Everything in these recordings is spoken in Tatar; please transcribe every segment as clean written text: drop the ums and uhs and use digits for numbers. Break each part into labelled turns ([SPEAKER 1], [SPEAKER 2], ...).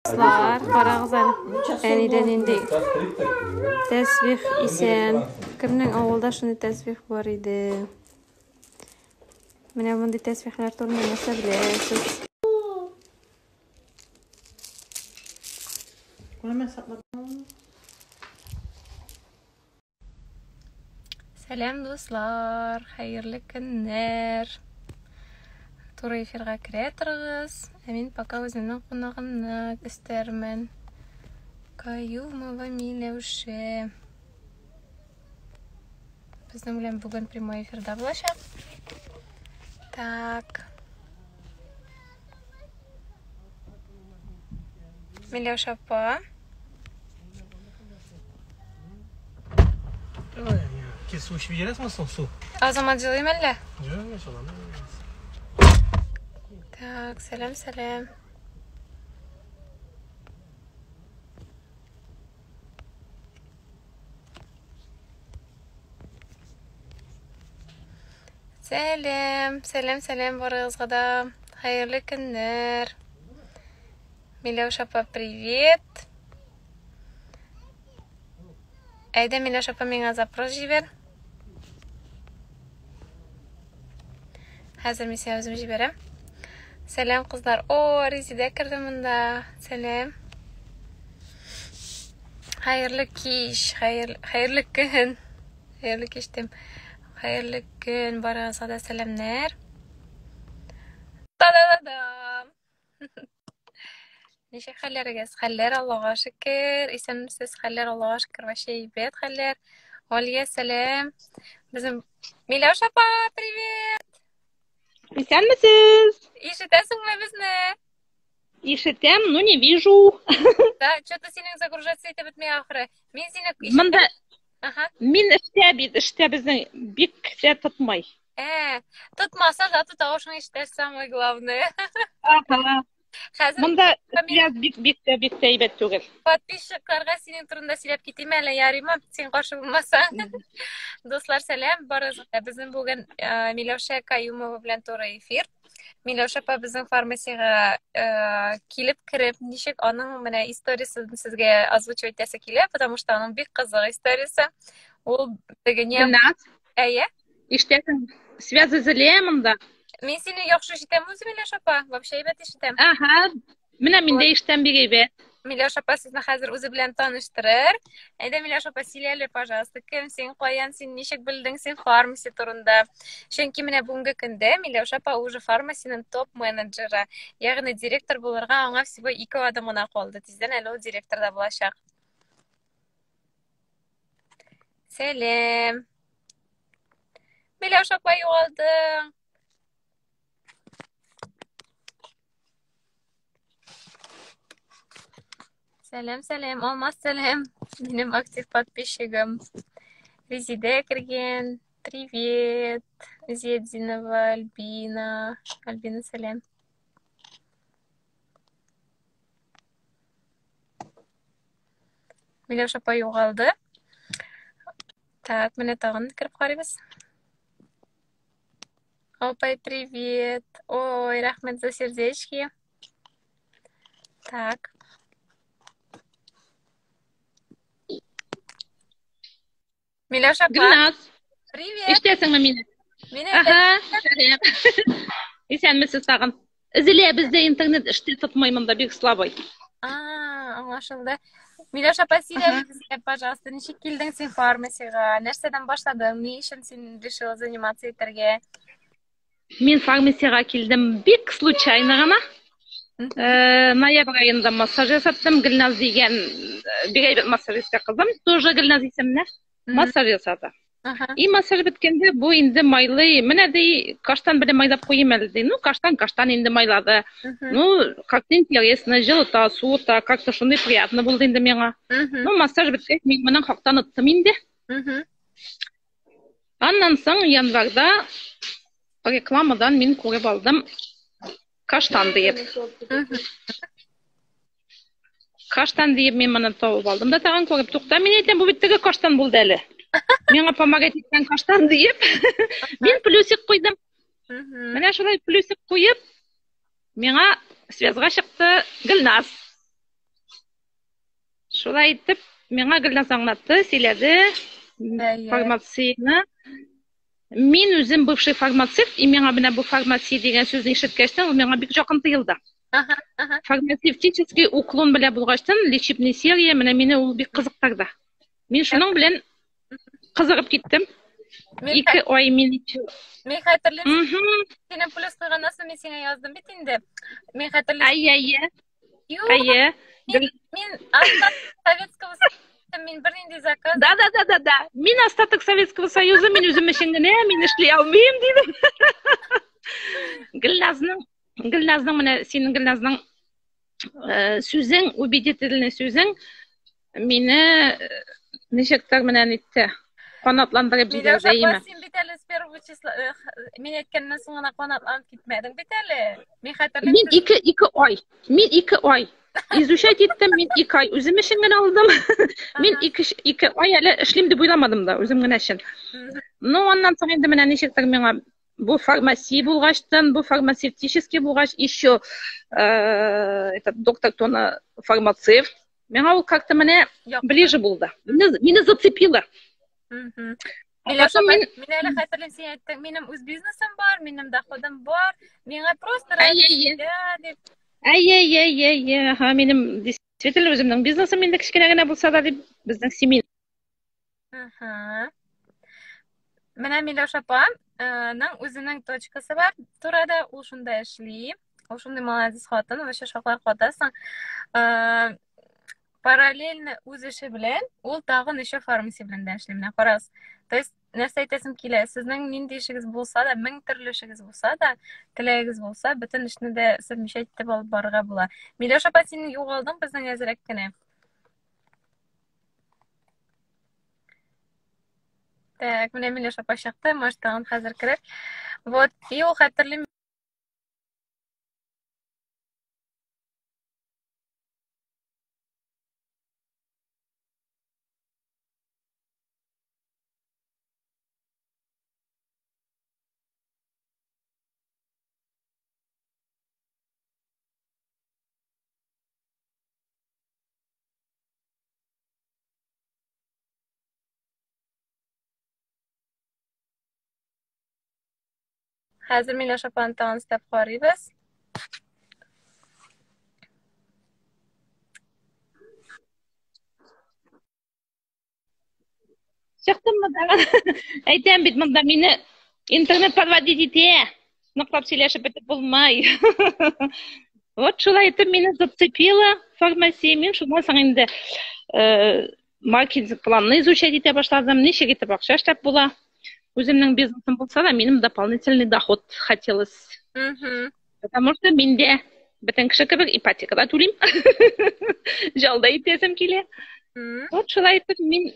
[SPEAKER 1] dostlar, qarağızan əniden indi təsbih isen. Kimning avulda şunu təsbih var idi. Mənə bunday təsbihlər turunda nəsə biləsiz. Selam dostlar, hayırlı günler. Туры эфирға кіре тұрғыз. Әмен пока өзімнің қонағымны істермін. Каюмова Миләүше. Біздің білем бүгін прямой эфирда болашақ. Так. Миләүше апа.
[SPEAKER 2] Su içmeyeceğiz mi su?
[SPEAKER 1] Азамат жылайым әлі?
[SPEAKER 2] Yok, soğan.
[SPEAKER 1] Так, сәлем. Сәлем барығызға да. Хайырлы күндер. Миләүш апа, привет. Әйді, Миләүш апа, меңа запрос жібер. Хәзір мен сен өзім жіберем. Сәлем қыздар. О, Резиде кірді мұнда. Сәлем. Хайырлы кеш. Хайырлы күн. Хайырлы кеш дем. Хайырлы күн. Барығызға да сәлемнер. Та-да-да-дам. Неше хәлләрегез? Хәлләр Аллаға шүкер. Исәнмесез хәлләр Аллаға шүкер. Ваше ибет хәлләр. Алия сәлем. Bizim Миләүш апа, привет.
[SPEAKER 3] Исәнмесез?
[SPEAKER 1] Ишетәсің ме безне?
[SPEAKER 3] Ишетәм, но не вижу.
[SPEAKER 1] Да, что-то синең загружаться итеп бетмәй ахыры. Мин сине
[SPEAKER 3] Монда
[SPEAKER 1] Ага.
[SPEAKER 3] мин эштә безнең бик тә тотмай.
[SPEAKER 1] Тотмаса да тотавышың ишетәр, самое главное.
[SPEAKER 3] Ага.
[SPEAKER 1] Хәзер
[SPEAKER 3] Монда связь бик тә әйбәт түгел.
[SPEAKER 1] подписчикларга синең турында сөйләп китим әле, ярыймы? Син каршы булмасаң. Дуслар, сәлам. Барыгызга безнең бүген Миләүшә Каюмова белән туры эфир. Миләүшә апа безнең фармасиягә килеп, ничек аның менә историясын сезгә озвучивать итәсе килә, потому что аның бик кызык историясы. Ул дигән әйе.
[SPEAKER 3] Иштәсең, связь зеле монда.
[SPEAKER 1] Мин сине яхшы ишетәм үзе, Миләүшә апа. Вообще әйбәт ишетәм.
[SPEAKER 3] Ага. Менә миндә иштәм бик әйбәт.
[SPEAKER 1] Миләүш апа сезне хәзер үзе белән таныштырыр. Әйдә, Миләүш апа, сөйләле, пожалуйста, кем син, каян син, ничек белдең син фармаси турында? Чөнки менә бүгенге көндә Миләүш апа уже фармасиның топ менеджеры, ягъни директор булырга аңа всего 2 адым гына калды. Тиздән әле ул директорда булачак. Сәлем. Миләүш апа, югалдың. Сәлем, Алмас сәлем. Минем актив подписчигым. Резиде кірген. Привет. Зедзинова, Альбина. Альбина, сәлем. Миләүш апа югалды. Так, менә тагын кіріп карыйбыз. Опай, привет. Ой, рахмет за сердечки. Так. Миләүш апа.
[SPEAKER 3] Гүлназ.
[SPEAKER 1] Привет.
[SPEAKER 3] Иштәсеңме мине?
[SPEAKER 1] Мине
[SPEAKER 3] Ага. Исәнмесез тагын. Зеле бездә интернет эштә тотмай монда бик слабый.
[SPEAKER 1] Аңлашылды. Миләүш апа, сөйлә безгә, пожалуйста, ничек килдең син фармасига? Нәрсәдән башладың? Ни өчен син решила заниматься итәргә?
[SPEAKER 3] Мин фармасиягә килдем бик случайно гына. Ноябрь айында массаж ясаттым. Гөлназ дигән бик әйбәт массажистка кызым, тоже Гөлназ исемле, массаж ясады. И массаж биткәндә бу инде майлый, менә ди, каштан белән майлап куйым әле ди. Ну, каштан инде майлады. Ну, как-то интересно, җылыта, суыта, как-то шундый приятно булды инде миңа. Ну, массаж биткәч, мин моның хактан оттым инде. Аннан соң январьда рекламадан мин күреп алдым. Каштан диеп. Каштан диеп мен моны табып алдым да тагын күреп тукта. Мин әйтәм, бу бит теге каштан булды әле. Миңа помогать иткән каштан диеп. Мин плюсик куйдым. Менә шулай плюсик куеп, миңа связьга чыкты Гөлназ. Шулай итеп, миңа Гөлназ аңлатты, сөйләде формацияны. Мин үзем бывший фармацевт, и миңа менә бу фармация дигән сүзне ишеткәчтән, ул миңа бик якын тоелды. Фармацевтический уклон белән булгачтан, лечебный серия менә мине ул бик кызыктырды. Мин шуның белән кызыгып киттем. 2 ай мин
[SPEAKER 1] хәтерлим. Синең плюс кылганнан соң мин сиңа яздым бит инде. Мин хәтерлим.
[SPEAKER 3] Ая.
[SPEAKER 1] Мин Советского Союза мин бернинди заказ.
[SPEAKER 3] Да. Мин остаток Советского Союза, мин үзем өчен генә, мин эшли алмыйм дидем. Гөлназның менә синең Гөлназның сүзең, убедительный сүзең мине ничектер менән итте. Канатландырып җибәрде име.
[SPEAKER 1] Син бит әле с первого числа мин әйткәннән соң гына канатланып китмәдең бит әле. Мин хәтерлим. Мин 2 ай изучать иттем, мин 2 ай үзем өчен генә алдым. Мин 2 ай әле эшлим дип уйламадым да, үзем генә өчен. Ну, аннан соң инде менә ничектер миңа бу фармация булгачтан, бу фармацевтический булгач, еще этот доктор Тона фармацевт. Миңа ул как-то менә ближе булды. Мине зацепило. Мин әле хәтерлим, син әйттең, минем үз бизнесым бар, минем доходым бар, миңа просто дип.
[SPEAKER 3] Минем действительно үземнең бизнесым инде кичкенә генә булса да дип, безнең семья.
[SPEAKER 1] Менә Миләүшә апаның үзенең точкасы бар, турада ул шунда эшли. Ул шундый молодец хатын, вообще шаклар катасың. Параллельно үз эше белән ул тагын еще фармация белән дә эшли. Менә карагыз. То есть нәрсә әйтәсем килә, сезнең нинди эшегез булса да, 1000 төрле эшегез булса да, теләгегез булса, бөтен эшне дә совмещать итеп алып барырга була. Миләүшә апа, син югалдың безнең әзрәк кенә. Так, менә Миләүшә апа чыкты, может тагын хәзер керер. Вот, и ул хәтерлим. Хәзер Миләүшә апаны тагын истәп карыйбыз.
[SPEAKER 3] Чыктыммы да? Әйтәм бит, монда мине интернет подводить итә. Ныклап сөйләшеп бетеп булмай. Вот шулай итеп мине зацепило фармация. Мин шуннан соң инде маркетинг планны изучать итә башладым. Ничек итеп акча эшләп була. Үземнең бизнесым булса да, минем дополнительный доход хотелось. Потому что миндә бөтен кеше кебек ипотекада түлим. Жалда итәсем килә. Вот шулай итеп мин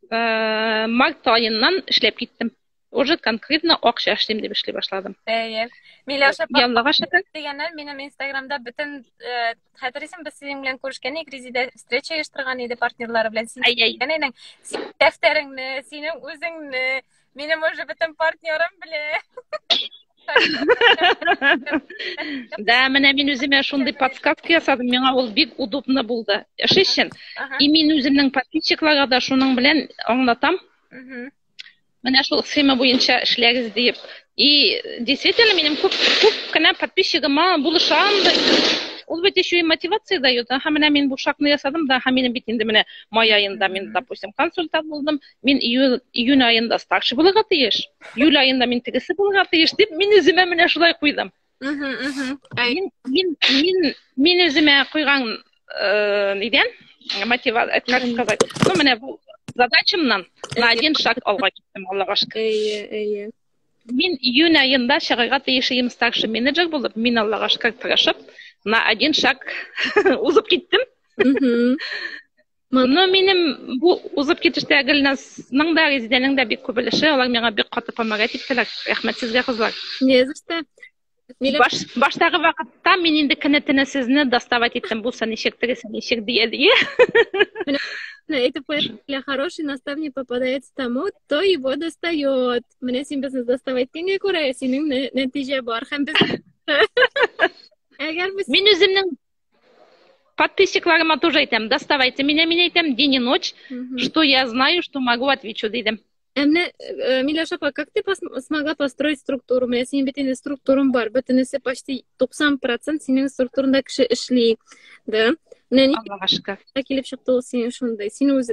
[SPEAKER 3] март айыннан эшләп киттем. Уже конкретно акча эшлим дип эшли башладым.
[SPEAKER 1] Миләүшә апа,
[SPEAKER 3] Яллага шәкәр
[SPEAKER 1] дигәннәр минем Инстаграмда бөтен хәтерисем без синең белән күрешкән, резидә встреча оештырган иде партнерлары белән. Син әйнең дәфтәреңне, синең үзеңне, минем уже бөтен партнерым белә.
[SPEAKER 3] Да, менә мин үземә шундый подсказка ясадым, миңа ул бик удобно булды. Эш өчен. И мин үземнең подписчикларга да шуның белән аңлатам. Менә шул схема буенча эшләгез дип. И действительно минем күп кенә подписчигыма булышам да. Ул бит еще и мотивация дает. Менә мин бу шакны ясадым да, минем бит инде менә май айында мин, допустим, консультант булдым. Мин июнь айында старший булырга тиеш. Июль айында мин тегесе булырга тиеш дип, мин үземә менә шулай куйдым. Мин үземә куйган нидән? Мотивация, как сказать? Ну, менә бу задачамнан на один шаг алга киттем, Аллага шөкер. Мин июнь айында чыгарга тиешем старший менеджер булып, мин Аллага шөкер тырышып, на один шаг узып киттем. Но минем бу узып китештә Гөлназның да, Резидәнең дә бик күп өлеше, алар миңа бик каты помогать иттеләр. Рәхмәт сезгә, кызлар.
[SPEAKER 1] Не за что.
[SPEAKER 3] Баштагы вакытта мин инде кенәтенә сезне доставать иттем, булса ничек дия.
[SPEAKER 1] Это для хороший наставник попадается тому, кто его достает. Менә син безне доставать кемгә күрә, синең нәтиҗә бар һәм без. Әгәр без
[SPEAKER 3] Мин үземнең подписчикларыма тоже айтам, доставайте меня, мен айтам день и ночь, что я знаю, что могу, отвечу, дейдім.
[SPEAKER 1] Эмне, Милоша, как ты смогла построить структуру? У меня сенин бетинде структурум бар. Бетинесе почти 90% сенин структурунда киши ишлей. Да?
[SPEAKER 3] Аллаға шүкір.
[SPEAKER 1] Келіп шықты ол сенин ушундай. Сен өз...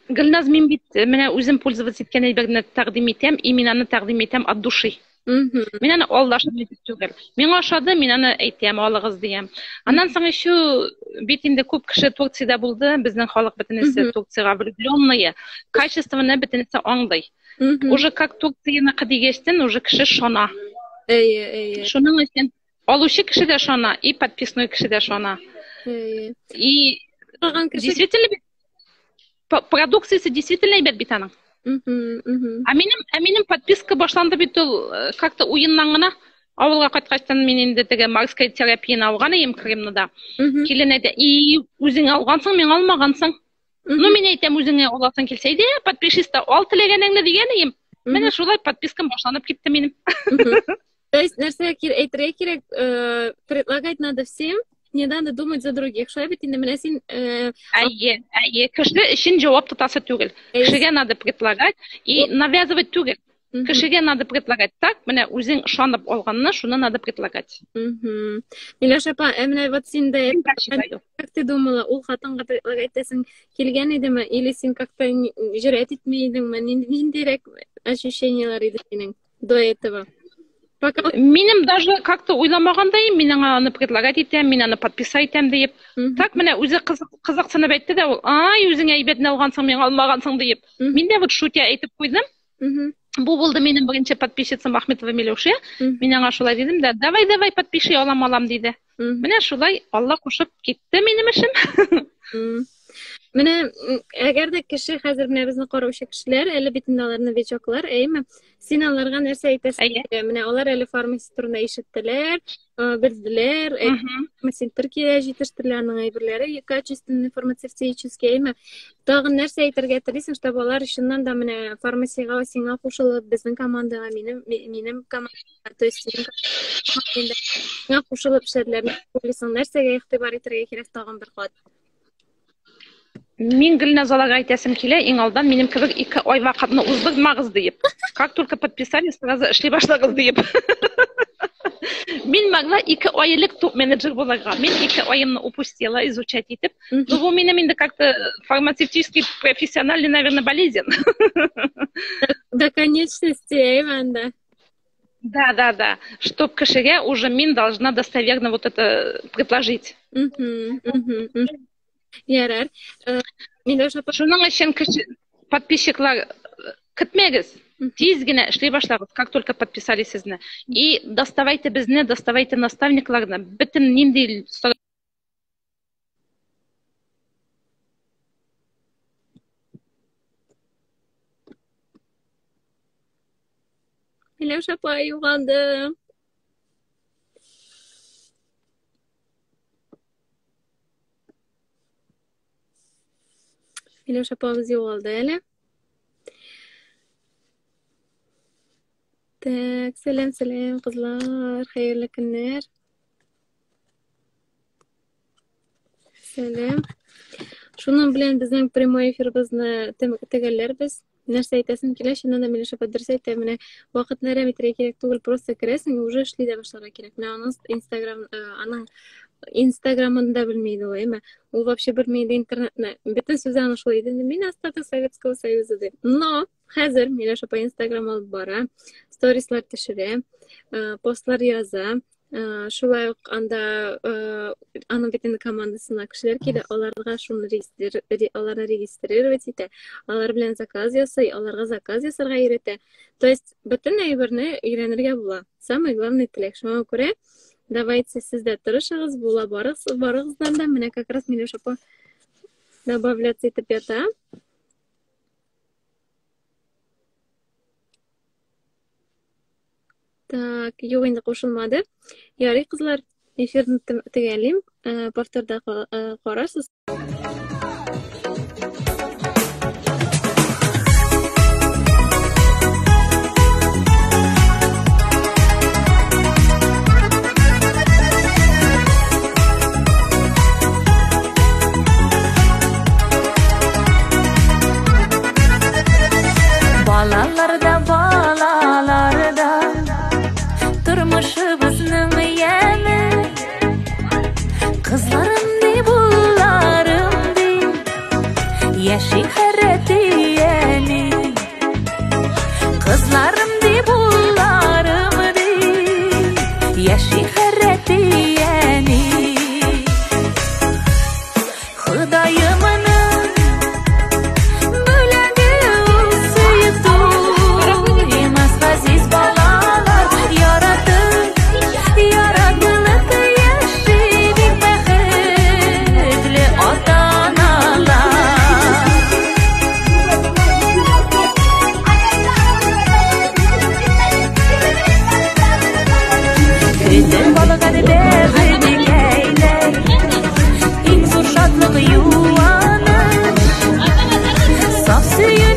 [SPEAKER 3] Гүлназ, мен бит, менә үзем пользоваться еткән әйберне тәкъдим итәм, и мин аны тәкъдим итәм от души. Мен аны алдашып түгел. Миңа ошады, мин аны әйтәм, алыгыз дигән. Аннан соң еще бит инде күп кеше Турцияда булды, безнең халык бөтенесе Турцияга влюбленные, качественно бөтенесе аңлый. Уже как Турцияны кыдигәчтен, уже кеше шона. Шуның өчен алучы кеше дә шона, и подписной кеше дә шона. И действительно продукциясы действительно әйбәт бит аның. А минем подписка башланды бит ул как-то уеннан гына авылга кайткачтан мен инде теге марская терапияны алган идем Крымда. Килен әйтә, и үзең алгансың, мен алмагансың. Ну мен әйтәм, үзеңә аласың килсә иде, подпишись та ал теләгәнеңне дигән идем. Менә шулай подпискам башланып китте минем.
[SPEAKER 1] То есть нәрсә әйтергә кирәк, предлагать надо всем. Не надо думать за других. Что я бит инде менә син
[SPEAKER 3] Әйе, кеше өчен җавап тотасы түгел. Кешегә надо предлагать и навязывать түгел. Кешегә надо предлагать так, менә үзең ышанып алганны, шуны надо предлагать.
[SPEAKER 1] Милоша апа, менә вот син дә как ты думала, ул хатынга предлагать итәсең килгән идеме, или син как-то җөрьәт итмәйдеңме? Ниндирәк ощущениялар иде синең до этого?
[SPEAKER 3] Минем даже как-то уйламагандай, мин аны предлагать итәм, мин аны подписать итәм дип. Так менә үзе кызыксынып әйтте дә ул, ай, үзең әйбәтне алгансың, мен алмагансың дип. Мин дә вот шутя әйтеп куйдым. Бу булды минем беренче подписчицам Ахметова Миләүшә. Мин аңа шулай дидем дә, давай подпиши, алам диде. Менә шулай Алла кушып китте минем эшем.
[SPEAKER 1] Менә әгәр дә кеше хәзер менә безне караучы кешеләр, әле бит инде аларны вечоклар, әйме? Син аларга нәрсә әйтәсең? Менә алар әле фармация турында ишеттеләр, белделәр, син Төркиягә җитештерләр аның әйберләре, качественный фармацевтический, әйме? Тагын нәрсә әйтергә телисең, чтобы алар шуннан да менә фармациягә сиңа кушылып, безнең командага, минем командага, то есть сиңа кушылып эшләрләр, нәрсәгә игътибар итәргә кирәк тагын бер кат?
[SPEAKER 3] Мин Гөлназ алага әйтәсем килә, иң алдан минем кебек 2 ай вакытны уздырмагыз дип. Как только подписали, сразу эшли башлагыз дип. Мин могла 2 айлык топ-менеджер булырга. Мин 2 айымны упустила изучать итеп. Ну, бу минем инде как-то фармацевтический профессиональный, наверное, болезнь.
[SPEAKER 1] До конечности, Эйванда.
[SPEAKER 3] Да. Чтоб кешегә уже мин должна достоверно вот это предложить.
[SPEAKER 1] Ярар. Милоша апа,
[SPEAKER 3] шуның өчен подписчиклар көтмәгез. Тиз генә эшли башлагыз, как только подписали сезне. И доставайте безне, доставайте наставникларны. Бөтен нинди
[SPEAKER 1] Милоша апа юганды. Милоша апабыз югалды әле. Так, сәлем кызлар, хәерле көннәр. Сәлем. Шуның белән безнең прямой эфирбызны тәмәкәтәгәләрбез. Нәрсә әйтәсем килә, шуннан да Милоша апа дөрес әйтә, менә вакытны рәмитрә кирәк түгел, просто керәсең, уже эшли дә башларга кирәк. Менә аның Инстаграмында белмейді ул, әйме? Ул вообще белмейді интернетны. Бөтен сүзе аны шулай иде. Мин остаток Советского Союза дип. Но хәзер Милоша апа Инстаграм алып бара, сторислар төшерә, постлар яза. Шулай ук анда аның бит инде командасына кешеләр килә, аларга шуны регистрировать итә, алар белән заказ ясый, аларга заказ ясарга өйрәтә. То есть бөтен әйберне өйрәнергә була. Самый главный теләк. Шуңа күрә давайте сез дә тырышыгыз, була барыгыздан да. Менә как раз Милоша апа добавляться итеп ята. Так, юк инде кушылмады. Ярый кызлар, эфирне төгәлим. Повторда карарсыз.
[SPEAKER 4] Kızlarımdi bunlarımdi Yaşı harretiyeni Kızlarımdi bunlarımdi Yaşı harretiyeni Hıdayımının bölegi suyuptu Emas aziz balalar yaratıp Yaratılıp yaşayıp bextli ota-analar Kütür balıqadı berdik eyley İng zor şadlığı yuvanı Saf suyu